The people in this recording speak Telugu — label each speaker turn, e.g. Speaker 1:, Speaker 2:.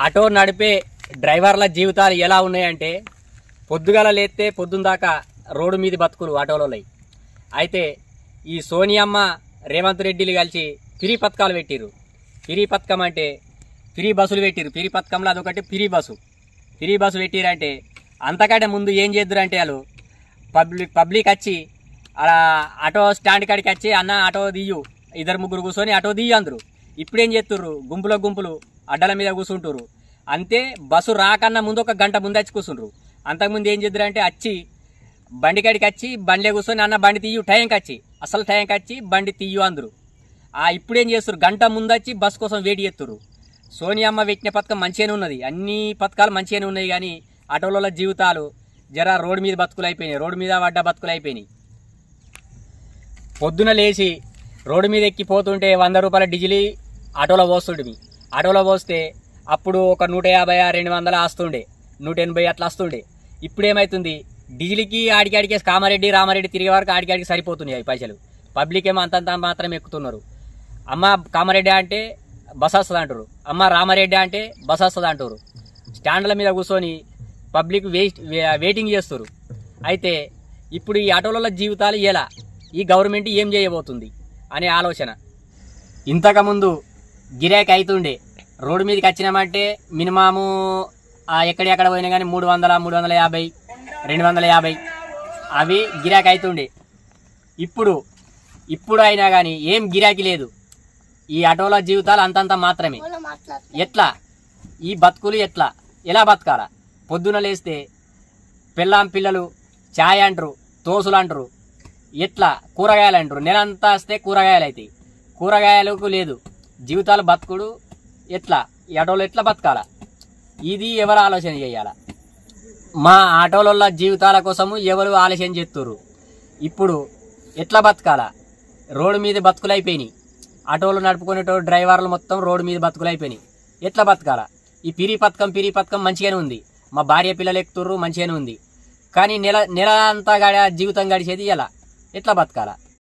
Speaker 1: ఆటో నడిపే డ్రైవర్ల జీవితాలు ఎలా ఉన్నాయంటే పొద్దుగాల లేస్తే పొద్దున్న దాకా రోడ్డు మీద బతుకులు ఆటోలలో. అయితే ఈ సోనియమ్మ రేవంత్ రెడ్డిలు కలిసి ఫ్రీ పథకాలు పెట్టిర్రు. ఫ్రీ పథకం అంటే ఫ్రీ బస్సులు పెట్టిర్రు. ఫ్రీ పథకంలో అదొకటి ఫ్రీ బస్సు పెట్టిరంటే అంతకంటే ముందు ఏం చేద్దురంటే వాళ్ళు పబ్లిక్ వచ్చి అలా ఆటో స్టాండ్ కాడికి వచ్చి అన్న ఆటో దియ్యు, ఇద్దరు ముగ్గురు కూర్చొని ఆటో దియ్యు అందరు. ఇప్పుడేం చేస్తుర్రు, గుంపులు అడ్డల మీద కూర్చుంటుర్రు. అంతే బస్సు రాకన్నా ముందు ఒక గంట ముందు వచ్చి కూర్చుండ్రు. అంతకుముందు ఏం చేద్దురంటే వచ్చి బండి కాడికి వచ్చి బండిలో కూర్చొని అన్న బండి తీయు, టైంకి వచ్చి బండి తీయు అందరు. ఇప్పుడేం చేస్తారు, గంట ముందు వచ్చి బస్సు కోసం వెయిట్ చేస్తుర్రు. సోనియమ్మ పెట్టిన పథకం మంచిగానే ఉన్నది, అన్ని పథకాలు మంచిగానే ఉన్నాయి. కానీ ఆటోల జీవితాలు జర రోడ్డు మీద బతుకులు అయిపోయినాయి, రోడ్డు మీద పడ్డ బతుకులు అయిపోయినాయి. పొద్దున లేచి రోడ్డు మీద ఎక్కిపోతుంటే 100 రూపాయల డీజిల్ ఆటోలో పోస్తుండే. ఆటోలో పోస్తే అప్పుడు ఒక 150 200 వస్తుండే, 180 అట్లా వస్తుండే. ఇప్పుడు ఏమవుతుంది, డీజిల్కి ఆడికాడికే రామారెడ్డి తిరిగే వరకు ఆడికాడికి సరిపోతున్నాయి అవి పైసలు. పబ్లిక్ ఏమో అంతంత మాత్రం ఎక్కుతున్నారు. అమ్మ కామారెడ్డి అంటే బస్ వస్తుంది అంటారు, అమ్మ రామారెడ్డి అంటే బస్ వస్తుంది అంటారు. స్టాండ్ల మీద కూర్చొని పబ్లిక్ వెయిటింగ్ చేస్తారు. అయితే ఇప్పుడు ఈ ఆటోల జీవితాలు ఎలా, ఈ గవర్నమెంట్ ఏం చేయబోతుంది అనే ఆలోచన. ఇంతకుముందు గిరాకీ అవుతుండే, రోడ్డు మీదకి వచ్చినామంటే మినిమాము ఎక్కడెక్కడ పోయినా కానీ 300, 350, 250 అవి గిరాకీ అవుతుండే. ఇప్పుడు అయినా కానీ ఏం గిరాకీ లేదు. ఈ ఆటోల జీవితాలు అంతంత మాత్రమే. ఎట్లా ఈ బతుకులు ఎలా బతకాలా? పొద్దున లేస్తే పిల్లం పిల్లలు ఛాయ్ అంటారు, తోసులు అంటారు, ఎట్లా కూరగాయలు అంటారు. నెలంతా వస్తే కూరగాయలు అవుతాయి, కూరగాయలకు లేదు. జీవితాలు బతుకుడు ఎట్లా, ఈ ఆటోలు ఎట్లా బతకాలా? ఇది ఎవరు ఆలోచన చేయాలా? మా ఆటోల జీవితాల కోసము ఎవరు ఆలోచన చేస్తుర్రు? ఇప్పుడు ఎట్లా బతకాలా? రోడ్డు మీద బతుకులు అయిపోయినాయి. ఆటోలు నడుపుకునేటో డ్రైవర్లు మొత్తం రోడ్డు మీద బతుకులు అయిపోయినాయి. ఎట్లా బతకాలా? ఈ పిరి పథకం మంచిగానే ఉంది, మా భార్య పిల్లలు ఎక్కుతుర్రు, మంచిగానే ఉంది. కానీ నెల అంతా జీవితం గడిచేది ఎలా, ఎట్లా బతకాలా?